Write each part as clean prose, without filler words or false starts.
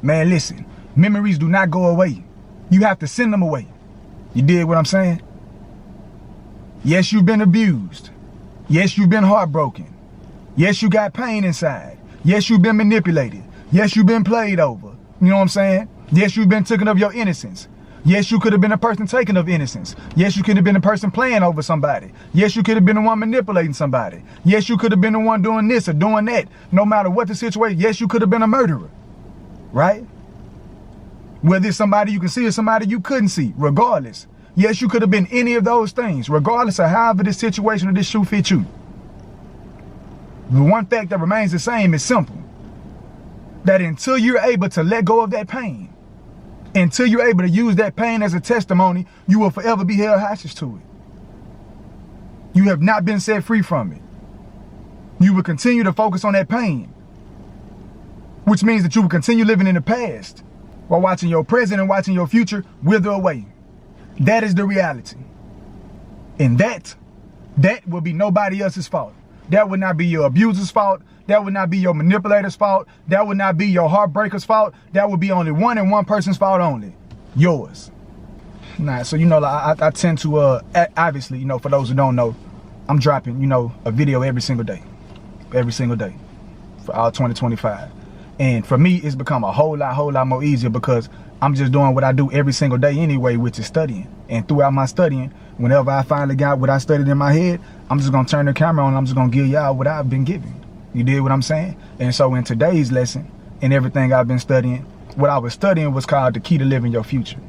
Man, listen, memories do not go away. You have to send them away. You dig what I'm saying? Yes, you've been abused. Yes, you've been heartbroken. Yes, you got pain inside. Yes, you've been manipulated. Yes, you've been played over. You know what I'm saying? Yes, you've been taken of your innocence. Yes, you could have been a person taken of innocence. Yes, you could have been a person playing over somebody. Yes, you could have been the one manipulating somebody. Yes, you could have been the one doing this or doing that. No matter what the situation, yes, you could have been a murderer. Right? Whether it's somebody you can see or somebody you couldn't see, regardless. Yes, you could have been any of those things, regardless of however this situation or this shoe fits you. The one fact that remains the same is simple. That until you're able to let go of that pain, until you're able to use that pain as a testimony, you will forever be held hostage to it. You have not been set free from it. You will continue to focus on that pain, which means that you will continue living in the past while watching your present and watching your future wither away. That is the reality. And that will be nobody else's fault. That would not be your abuser's fault. That would not be your manipulator's fault. That would not be your heartbreaker's fault. That would be only one and one person's fault only. Yours. Nah, so, I tend to, obviously, for those who don't know, I'm dropping, a video every single day. Every single day. For all 2025. And for me, it's become a whole lot more easier because I'm just doing what I do every single day anyway, which is studying. And throughout my studying, whenever I finally got what I studied in my head, I'm just going to turn the camera on and I'm just going to give y'all what I've been giving. You did what I'm saying? And so in today's lesson and everything I've been studying, what I was studying was called the key to living your future,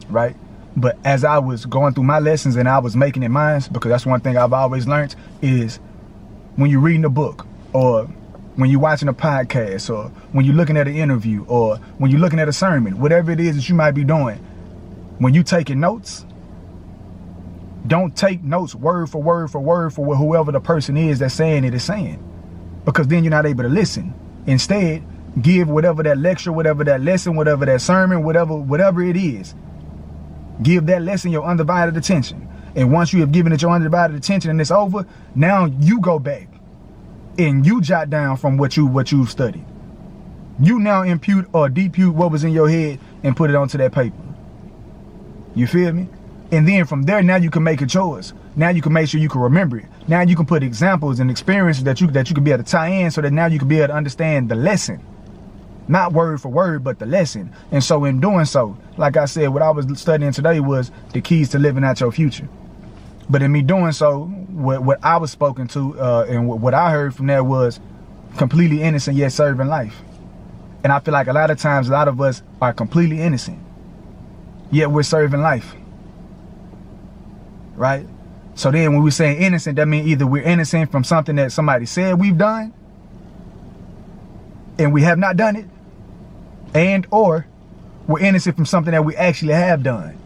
right? But as I was going through my lessons and I was making it mine, because that's one thing I've always learned is when you're reading a book or when you're watching a podcast or when you're looking at an interview or when you're looking at a sermon, whatever it is that you might be doing, when you taking notes, don't take notes word for word for word for what whoever the person is that's saying it is saying. Because then you're not able to listen. Instead, give whatever that lecture, whatever that lesson, whatever that sermon, whatever it is. Give that lesson your undivided attention. And once you have given it your undivided attention and it's over, now you go back and you jot down from what you've studied. You now impute or depute what was in your head and put it onto that paper. You feel me? And then from there, now you can make a choice. Now you can make sure you can remember it. Now you can put examples and experiences that you can be able to tie in so that now you can be able to understand the lesson. Not word for word, but the lesson. And so in doing so, like I said, what I was studying today was the keys to living out your future. But in me doing so, what I was spoken to and what I heard from there was completely innocent yet serving life. And I feel like a lot of times, a lot of us are completely innocent, yet we're serving life. Right? So then when we're saying innocent, that means either we're innocent from something that somebody said we've done and we have not done it, and or we're innocent from something that we actually have done.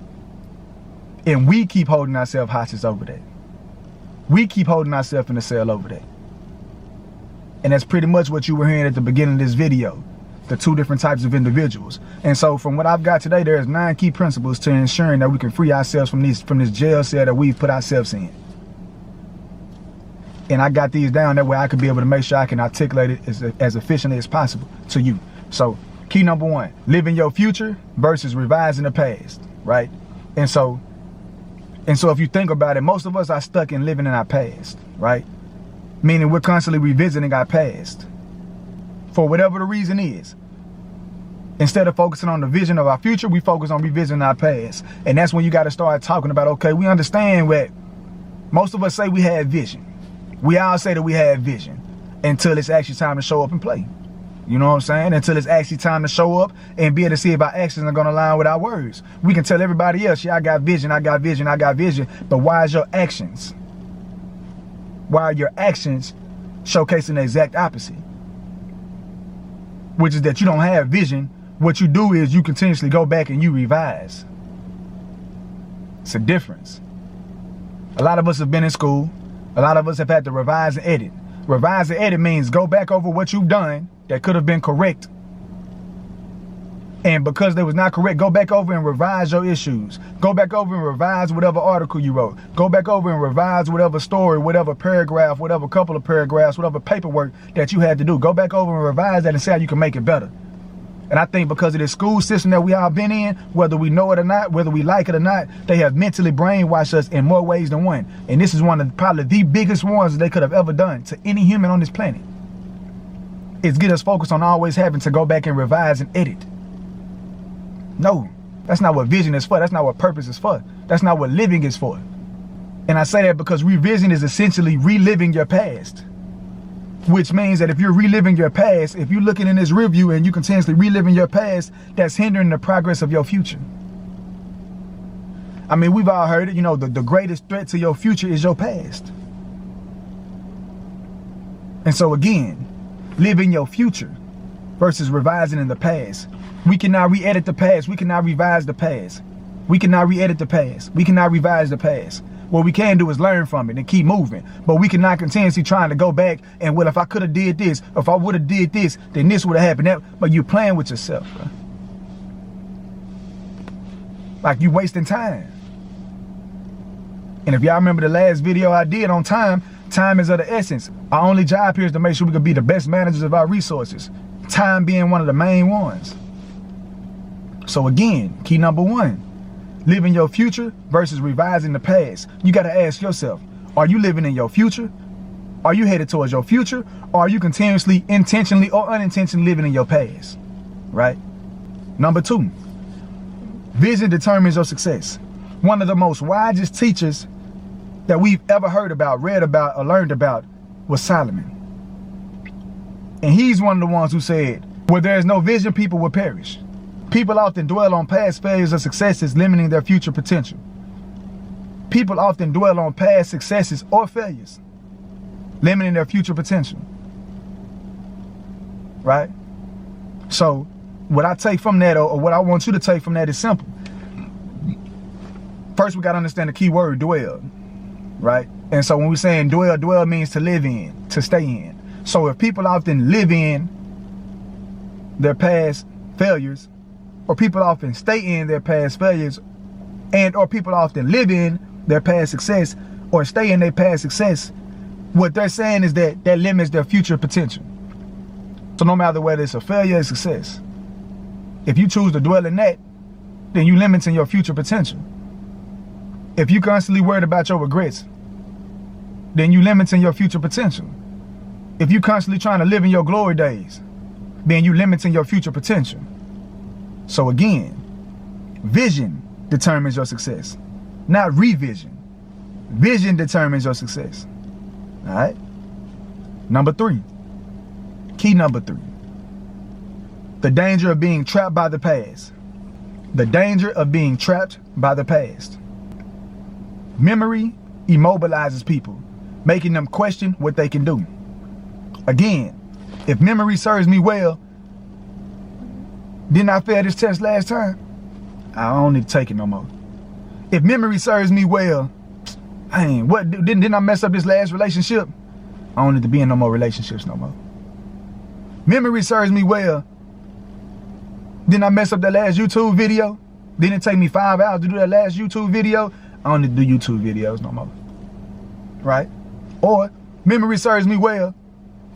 And we keep holding ourselves hostage over that. We keep holding ourselves in the cell over that. And that's pretty much what you were hearing at the beginning of this video. The two different types of individuals. And so from what I've got today, there's 9 key principles to ensuring that we can free ourselves from this jail cell that we've put ourselves in. And I got these down that way I could be able to make sure I can articulate it as efficiently as possible to you. So key number 1, living your future versus revising the past, right? And so if you think about it, most of us are stuck in living in our past, right? Meaning we're constantly revisiting our past. For whatever the reason is. Instead of focusing on the vision of our future, we focus on revisiting our past. And that's when you got to start talking about, okay, we understand what most of us say we had vision. We all say that we had vision until it's actually time to show up and play. You know what I'm saying? Until it's actually time to show up and be able to see if our actions are going to align with our words. We can tell everybody else, yeah, I got vision, I got vision, I got vision. But why is your actions? Why are your actions showcasing the exact opposite? Which is that you don't have vision. What you do is you continuously go back and you revise. It's a difference. A lot of us have been in school. A lot of us have had to revise and edit. Revise and edit means go back over what you've done that could have been correct. And because they was not correct, go back over and revise your issues. Go back over and revise whatever article you wrote. Go back over and revise whatever story, whatever paragraph, whatever couple of paragraphs, whatever paperwork that you had to do. Go back over and revise that and see how you can make it better. And I think because of the school system that we all been in, whether we know it or not, whether we like it or not, they have mentally brainwashed us in more ways than one. And this is one of probably the biggest ones they could have ever done to any human on this planet. It's get us focused on always having to go back and revise and edit. No, that's not what vision is for. That's not what purpose is for. That's not what living is for. And I say that because revision is essentially reliving your past. Which means that if you're reliving your past, if you're looking in this review and you continuously reliving your past, that's hindering the progress of your future. I mean, we've all heard it, you know, the greatest threat to your future is your past. And so again, living your future versus revising in the past. We cannot re-edit the past. We cannot revise the past. We cannot re-edit the past. We cannot revise the past. What we can do is learn from it and keep moving. But we cannot continuously trying to go back and, well, if I could have did this, if I would have did this, then this would have happened. But you're playing with yourself, bro. Like you wasting time. And if y'all remember the last video I did on time, time is of the essence. Our only job here is to make sure we can be the best managers of our resources. Time being one of the main ones. So again, key number one. Living your future versus revising the past. You got to ask yourself, are you living in your future? Are you headed towards your future? Or are you continuously, intentionally or unintentionally living in your past? Right? Number two, vision determines your success. One of the most wisest teachers that we've ever heard about, read about, or learned about was Solomon. And he's one of the ones who said, where there is no vision, people will perish. People often dwell on past failures or successes, limiting their future potential. People often dwell on past successes or failures, limiting their future potential. Right? So what I take from that, or what I want you to take from that, is simple. First, we got to understand the key word, dwell. Right? And so when we're saying dwell, dwell means to live in, to stay in. So if people often live in their past failures, or people often stay in their past failures, and or people often live in their past success or stay in their past success, what they're saying is that that limits their future potential. So no matter whether it's a failure or success, if you choose to dwell in that, then you limiting your future potential. If you constantly worried about your regrets, then you limiting your future potential. If you constantly trying to live in your glory days, then you limiting your future potential. So again, vision determines your success, not revision. Vision determines your success. All right? Number three, key number three, the danger of being trapped by the past. The danger of being trapped by the past. Memory immobilizes people, making them question what they can do. Again, if memory serves me well, didn't I fail this test last time? I don't need to take it no more. If memory serves me well, didn't I mess up this last relationship? I don't need to be in no more relationships no more. Memory serves me well. Didn't I mess up that last YouTube video? Didn't it take me 5 hours to do that last YouTube video? I don't need to do YouTube videos no more. Right? Or memory serves me well.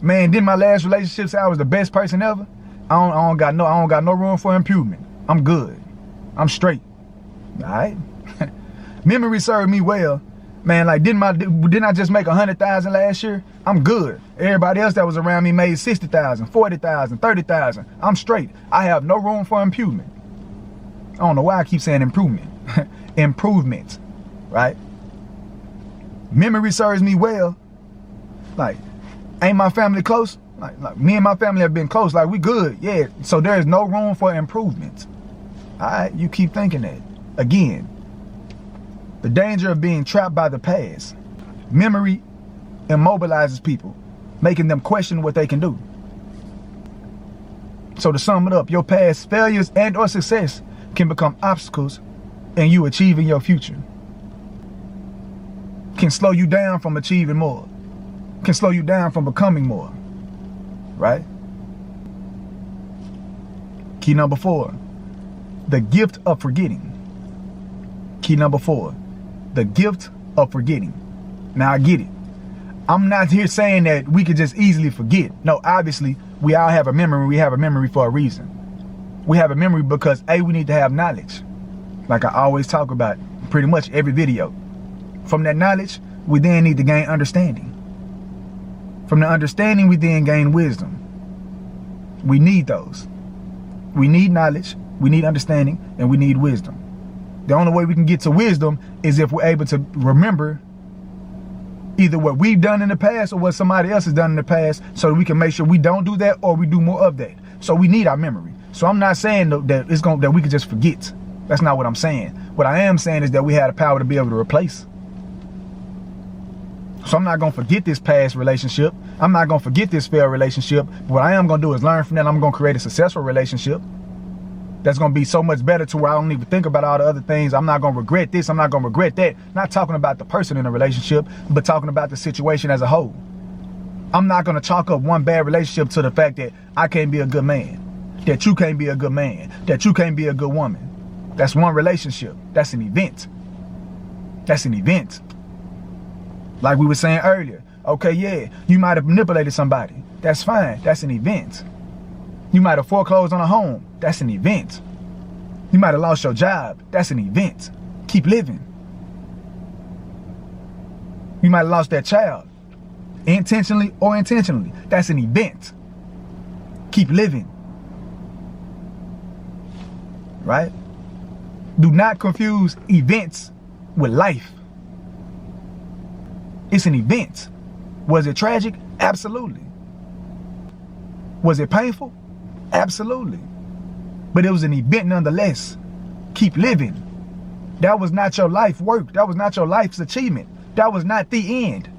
Man, didn't my last relationship say I was the best person ever? I don't got no room for improvement. I'm good. I'm straight. All right? Memory served me well. Man, like didn't I just make 100,000 last year? I'm good. Everybody else that was around me made 60,000, 40,000, 30,000. I'm straight. I have no room for improvement. I don't know why I keep saying improvement. Improvement, right? Memory serves me well. Like, ain't my family close? Like me and my family have been close. Like, we good, yeah. So there is no room for improvement. All right, you keep thinking that. Again, the danger of being trapped by the past. Memory immobilizes people, making them question what they can do. So to sum it up, your past failures and or success can become obstacles in you achieving your future. Can slow you down from achieving more. Can slow you down from becoming more. Right? Key number 4, the gift of forgetting. Key number 4, the gift of forgetting. Now I get it. I'm not here saying that we could just easily forget. No, obviously we all have a memory. We have a memory for a reason. We have a memory because A, we need to have knowledge. Like I always talk about pretty much every video. From that knowledge, we then need to gain understanding. From the understanding, we then gain wisdom. We need those. We need knowledge, we need understanding, and we need wisdom. The only way we can get to wisdom is if we're able to remember either what we've done in the past or what somebody else has done in the past, so that we can make sure we don't do that or we do more of that. So we need our memory. So I'm not saying that we can just forget. That's not what I'm saying. What I am saying is that we have the power to be able to replace. So I'm not going to forget this past relationship. I'm not going to forget this failed relationship. What I am going to do is learn from that. I'm going to create a successful relationship that's going to be so much better to where I don't even think about all the other things. I'm not going to regret this. I'm not going to regret that. Not talking about the person in a relationship, but talking about the situation as a whole. I'm not going to chalk up one bad relationship to the fact that I can't be a good man, that you can't be a good man, that you can't be a good woman. That's one relationship. That's an event. That's an event. Like we were saying earlier. Okay, yeah, you might have manipulated somebody. That's fine. That's an event. You might have foreclosed on a home. That's an event. You might have lost your job. That's an event. Keep living. You might have lost that child. Intentionally or intentionally. That's an event. Keep living. Right? Do not confuse events with life. It's an event. Was it tragic? Absolutely. Was it painful? Absolutely. But it was an event nonetheless. Keep living. That was not your life work. That was not your life's achievement. That was not the end.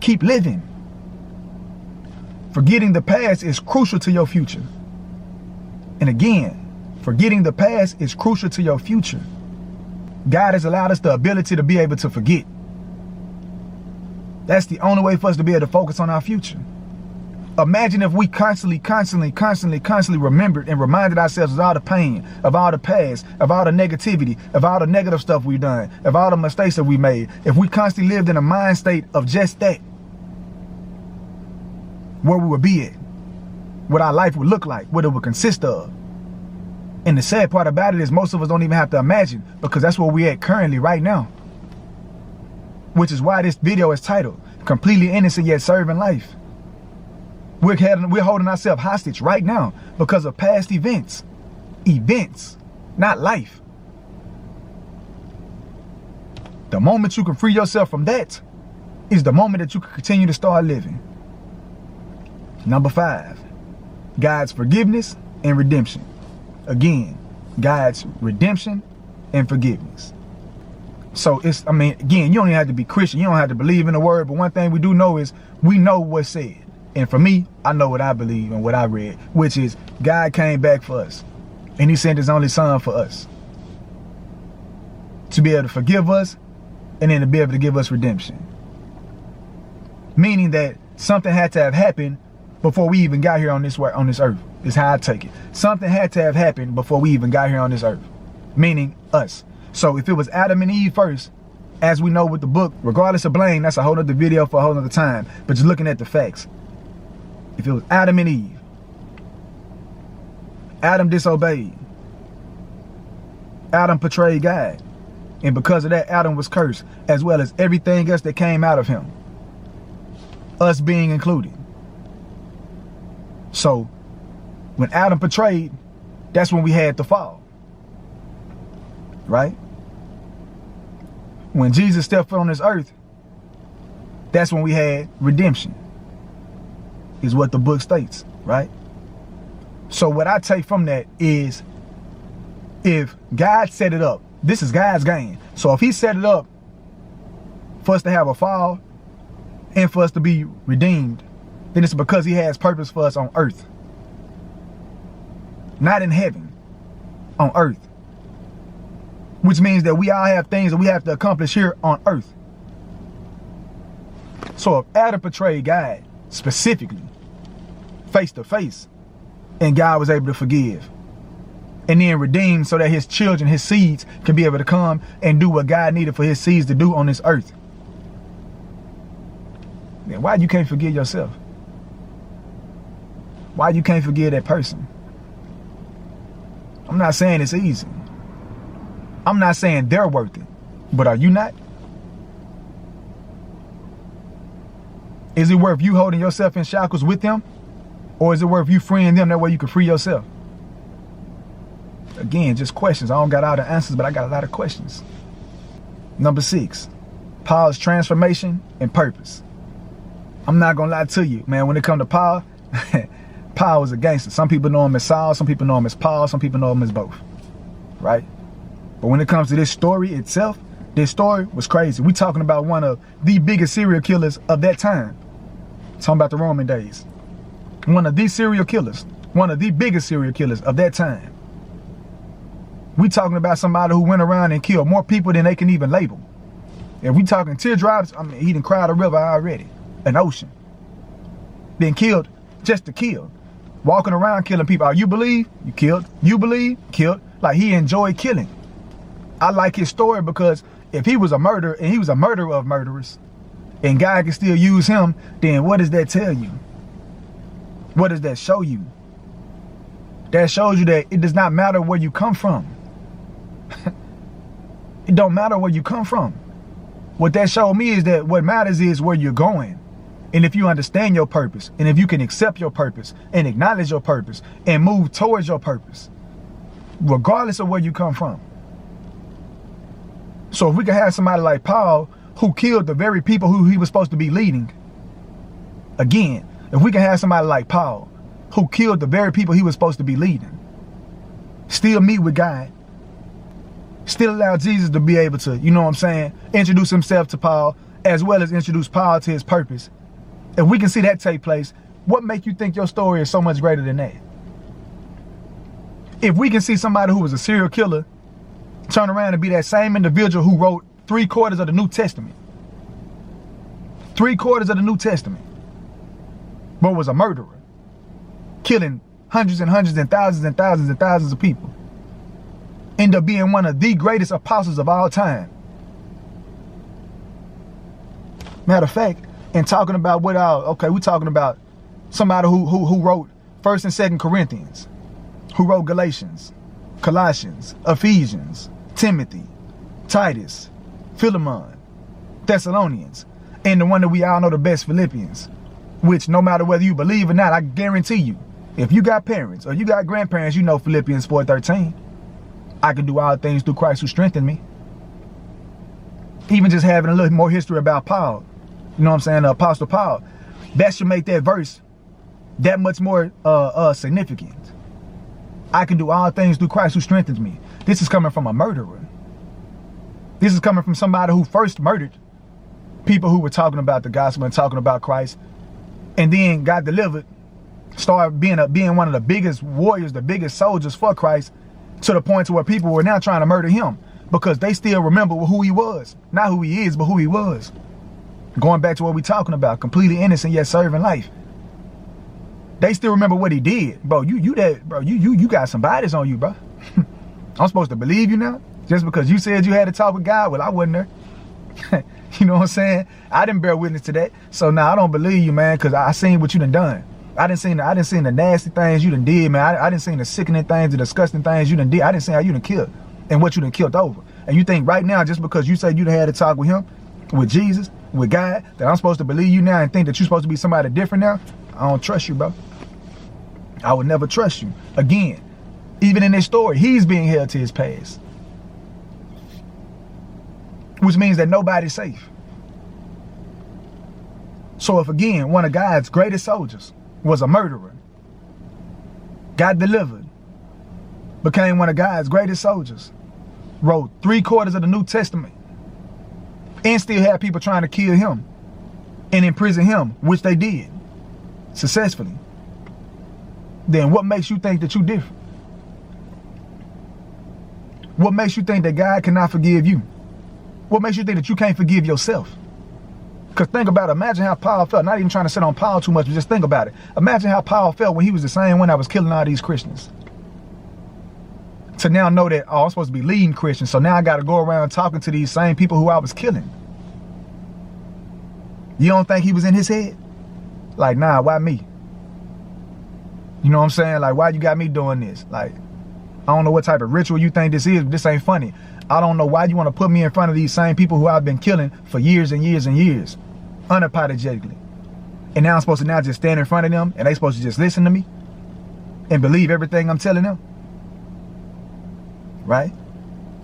Keep living. Forgetting the past is crucial to your future. And again, forgetting the past is crucial to your future. God has allowed us the ability to be able to forget. That's the only way for us to be able to focus on our future. Imagine if we constantly remembered and reminded ourselves of all the pain, of all the past, of all the negativity, of all the negative stuff we've done, of all the mistakes that we made. If we constantly lived in a mind state of just that, where we would be at, what our life would look like, what it would consist of. And the sad part about it is most of us don't even have to imagine, because that's where we're at currently right now. Which is why this video is titled, Completely Innocent Yet Serving Life. We're holding ourselves hostage right now because of past events. Events, not life. The moment you can free yourself from that is the moment that you can continue to start living. Number 5, God's forgiveness and redemption. Again, God's redemption and forgiveness. So again, you don't even have to be Christian. You don't have to believe in the word. But one thing we do know is we know what's said. And for me, I know what I believe and what I read, which is God came back for us. And he sent his only son for us. To be able to forgive us and then to be able to give us redemption. Meaning that something had to have happened before we even got here on this earth. Is how I take it. Something had to have happened before we even got here on this earth. Meaning us. So if it was Adam and Eve first, as we know with the book, regardless of blame, that's a whole other video for a whole other time. But just looking at the facts. If it was Adam and Eve, Adam disobeyed. Adam betrayed God. And because of that, Adam was cursed, as well as everything else that came out of him. Us being included. So, when Adam betrayed, that's when we had the fall. Right? When Jesus stepped foot on this earth, that's when we had redemption. Is what the book states, right? So what I take from that is, if God set it up, this is God's game. So if he set it up for us to have a fall and for us to be redeemed, then it's because he has purpose for us on earth. Not in heaven, on earth. Which means that we all have things that we have to accomplish here on earth. So if Adam betrayed God, specifically, face to face, and God was able to forgive and then redeem so that his children, his seeds, can be able to come and do what God needed for his seeds to do on this earth. Then why you can't forgive yourself? Why you can't forgive that person? I'm not saying it's easy. I'm not saying they're worth it. But are you not? Is it worth you holding yourself in shackles with them? Or is it worth you freeing them? That way you can free yourself. Again, just questions. I don't got all the answers, but I got a lot of questions. Number 6, Paul's transformation and purpose. I'm not going to lie to you, man. When it comes to Paul, Paul was a gangster. Some people know him as Saul. Some people know him as Paul. Some people know him as both. Right? But when it comes to this story itself, this story was crazy. We talking about one of the biggest serial killers of that time. Talking about the Roman days. One of these serial killers. One of the biggest serial killers of that time. We talking about somebody who went around and killed more people than they can even label. If we talking teardrops, I mean, he done cried a river already. An ocean. Been killed just to kill. Walking around killing people. Oh, you believe? You killed. You believe? Killed. Like, he enjoyed killing. I like his story because if he was a murderer and he was a murderer of murderers and God can still use him, then what does that tell you? What does that show you? That shows you that it does not matter where you come from. It don't matter where you come from. What that showed me is that what matters is where you're going. And if you understand your purpose, and if you can accept your purpose and acknowledge your purpose and move towards your purpose, regardless of where you come from. So if we could have somebody like Paul who killed the very people who he was supposed to be leading, again, if we can have somebody like Paul who killed the very people he was supposed to be leading, still meet with God, still allow Jesus to be able to, you know what I'm saying, introduce himself to Paul, as well as introduce Paul to his purpose. If we can see that take place, what make you think your story is so much greater than that? If we can see somebody who was a serial killer turn around and be that same individual who wrote 3/4 of the New Testament. 3/4 of the New Testament. But was a murderer. Killing hundreds and hundreds and thousands and thousands and thousands of people. End up being one of the greatest apostles of all time. Matter of fact, and talking about what we're talking about somebody who wrote 1st and 2nd Corinthians, who wrote Galatians, Colossians, Ephesians, Timothy, Titus, Philemon, Thessalonians, and the one that we all know the best, Philippians, which no matter whether you believe or not, I guarantee you, if you got parents or you got grandparents, you know Philippians 4:13. I can do all things through Christ who strengthened me. Even just having a little more history about Paul, you know what I'm saying, the Apostle Paul, that should make that verse that much more significant. I can do all things through Christ who strengthens me. This is coming from a murderer. This is coming from somebody who first murdered people who were talking about the gospel and talking about Christ, and then got delivered, started being one of the biggest warriors, the biggest soldiers for Christ, to the point to where people were now trying to murder him because they still remember who he was. Not who he is, but who he was. Going back to what we're talking about, completely innocent yet serving life. They still remember what he did. Bro, you got some bodies on you, bro. I'm supposed to believe you now? Just because you said you had to talk with God? Well, I wasn't there. You know what I'm saying? I didn't bear witness to that. So now I don't believe you, man, because I seen what you done. I didn't see the nasty things you done did, man. I didn't see the sickening things, the disgusting things you done did. I didn't see how you done killed and what you done killed over. And you think right now, just because you say you done had to talk with him, with Jesus, with God, that I'm supposed to believe you now and think that you're supposed to be somebody different now? I don't trust you, bro. I would never trust you. Again, even in this story, he's being held to his past. Which means that nobody's safe. So if, again, one of God's greatest soldiers was a murderer, got delivered, became one of God's greatest soldiers, wrote 3/4 of the New Testament, and still had people trying to kill him and imprison him, which they did successfully, then what makes you think that you're different? What makes you think that God cannot forgive you? What makes you think that you can't forgive yourself? Because think about it. Imagine how Paul felt. Not even trying to sit on Paul too much, but just think about it. Imagine how Paul felt when he was the same one that was killing all these Christians. To now know that, oh, I'm supposed to be leading Christians, so now I got to go around talking to these same people who I was killing. You don't think he was in his head? Like, nah, why me? You know what I'm saying? Like, why you got me doing this? Like, I don't know what type of ritual you think this is, but this ain't funny. I don't know why you want to put me in front of these same people who I've been killing for years and years and years, unapologetically. And now I'm supposed to now just stand in front of them and they supposed to just listen to me and believe everything I'm telling them, right?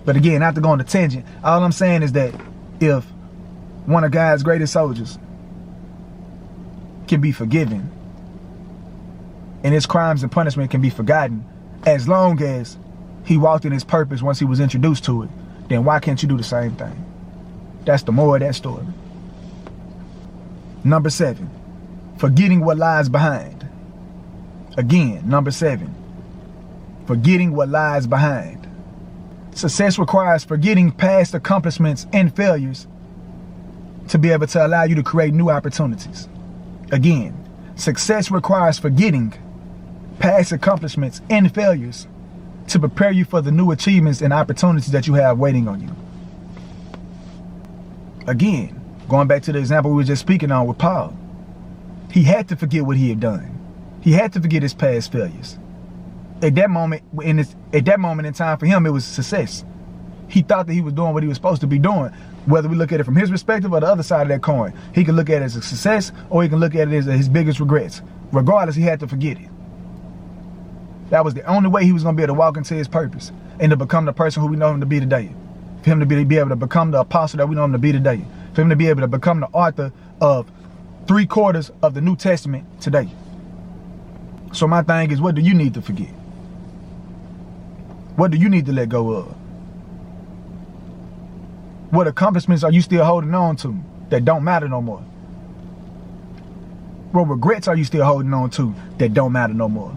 But again, not to go on a tangent, all I'm saying is that if one of God's greatest soldiers can be forgiven and his crimes and punishment can be forgotten, as long as he walked in his purpose once he was introduced to it, then why can't you do the same thing? That's the moral of that story. Number 7, forgetting what lies behind. Again, number 7, forgetting what lies behind. Success requires forgetting past accomplishments and failures to be able to allow you to create new opportunities. Again, success requires forgetting past accomplishments and failures to prepare you for the new achievements and opportunities that you have waiting on you. Again, going back to the example we were just speaking on with Paul, he had to forget what he had done. He had to forget his past failures. At that moment in time for him, it was success. He thought that he was doing what he was supposed to be doing. Whether we look at it from his perspective or the other side of that coin, he can look at it as a success or he can look at it as his biggest regrets. Regardless, he had to forget it. That was the only way he was going to be able to walk into his purpose and to become the person who we know him to be today. For him to be able to become the apostle that we know him to be today. For him to be able to become the author of 3/4 of the New Testament today. So my thing is, what do you need to forget? What do you need to let go of? What accomplishments are you still holding on to that don't matter no more? What regrets are you still holding on to that don't matter no more?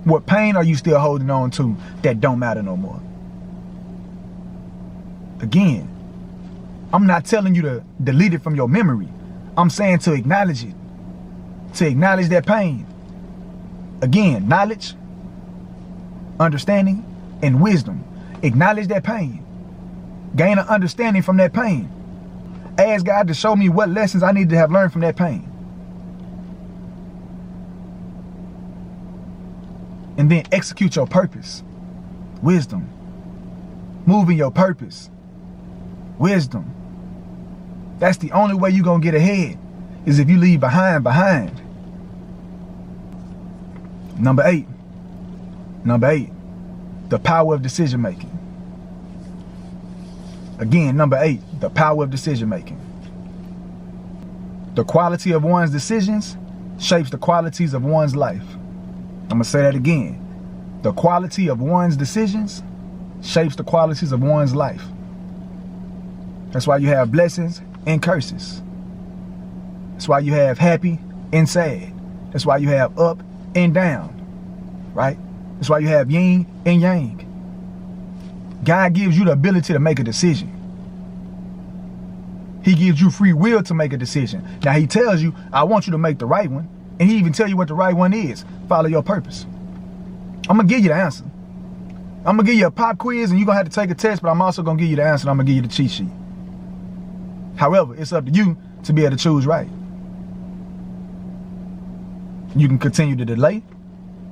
What pain are you still holding on to that don't matter no more? Again, I'm not telling you to delete it from your memory. I'm saying to acknowledge it. To acknowledge that pain. Again, knowledge, understanding, and wisdom. Acknowledge that pain. Gain an understanding from that pain. Ask God to show me what lessons I need to have learned from that pain. And then execute your purpose. Wisdom. Move in your purpose. Wisdom. That's the only way you're going to get ahead, is if you leave behind. Number 8. The power of decision making. Again, number 8, the power of decision making. The quality of one's decisions shapes the qualities of one's life. I'm going to say that again. The quality of one's decisions shapes the qualities of one's life. That's why you have blessings and curses. That's why you have happy and sad. That's why you have up and down, right? That's why you have yin and yang. God gives you the ability to make a decision. He gives you free will to make a decision. Now he tells you, I want you to make the right one. And he even tell you what the right one is. Follow your purpose. I'm going to give you the answer. I'm going to give you a pop quiz and you're going to have to take a test, but I'm also going to give you the answer and I'm going to give you the cheat sheet. However, it's up to you to be able to choose right. You can continue to delay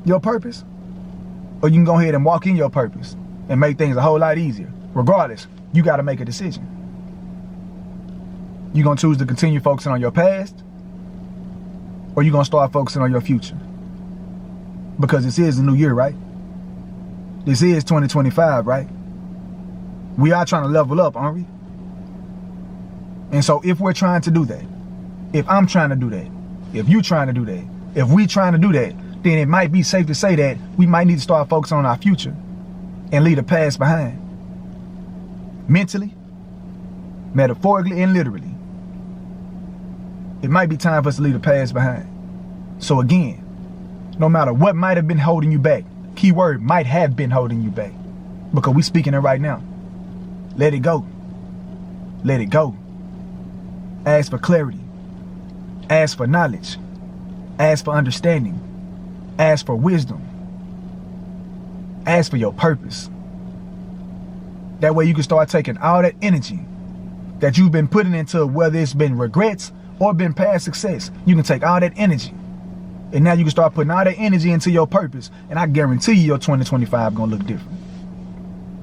your purpose, or you can go ahead and walk in your purpose and make things a whole lot easier. Regardless, you got to make a decision. You're going to choose to continue focusing on your past, or you're going to start focusing on your future. Because this is the new year, right? This is 2025, right? We are trying to level up, aren't we? And so if we're trying to do that, if I'm trying to do that, if you're trying to do that, if we trying to do that, then it might be safe to say that we might need to start focusing on our future and leave the past behind. Mentally, metaphorically, and literally. It might be time for us to leave the past behind. So again, no matter what might have been holding you back, keyword might have been holding you back, because we speaking it right now. Let it go. Let it go. Ask for clarity. Ask for knowledge. Ask for understanding. Ask for wisdom. Ask for your purpose. That way you can start taking all that energy that you've been putting into, whether it's been regrets or been past success. You can take all that energy And now you can start putting all that energy into your purpose. And I guarantee you your 2025 gonna look different.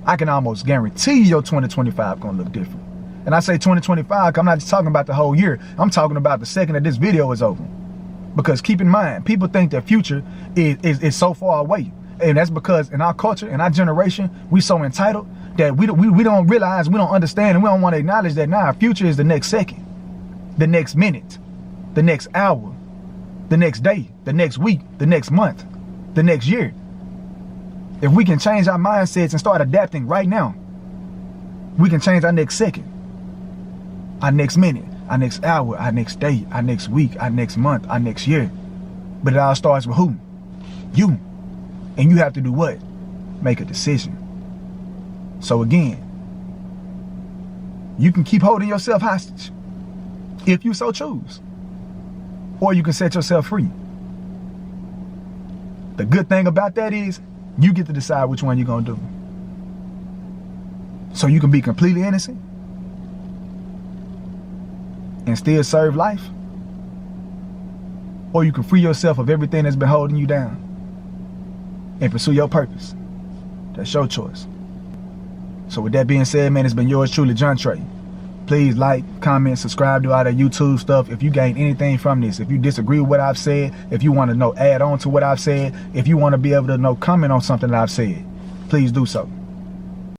I can almost guarantee your 2025 gonna look different. And I say 2025, I'm not just talking about the whole year. I'm talking about the second that this video is over. Because keep in mind, people think that future is so far away. And that's because in our culture, in our generation, we so entitled that we don't realize, we don't understand, and we don't want to acknowledge that now our future is the next second, the next minute, the next hour, the next day, the next week, the next month, the next year. If we can change our mindsets and start adapting right now, we can change our next second, our next minute, our next hour, our next day, our next week, our next month, our next year. But it all starts with who? You. And you have to do what? Make a decision. So again, you can keep holding yourself hostage if you so choose. Or you can set yourself free. The good thing about that is you get to decide which one you're going to do. So you can be completely innocent and still serve life. Or you can free yourself of everything that's been holding you down and pursue your purpose. That's your choice. So with that being said, man, it's been yours truly, John Trey. Please like, comment, subscribe to all that YouTube stuff. If you gain anything from this, if you disagree with what I've said, if you want to add on to what I've said, if you want to be able to comment on something that I've said, please do so.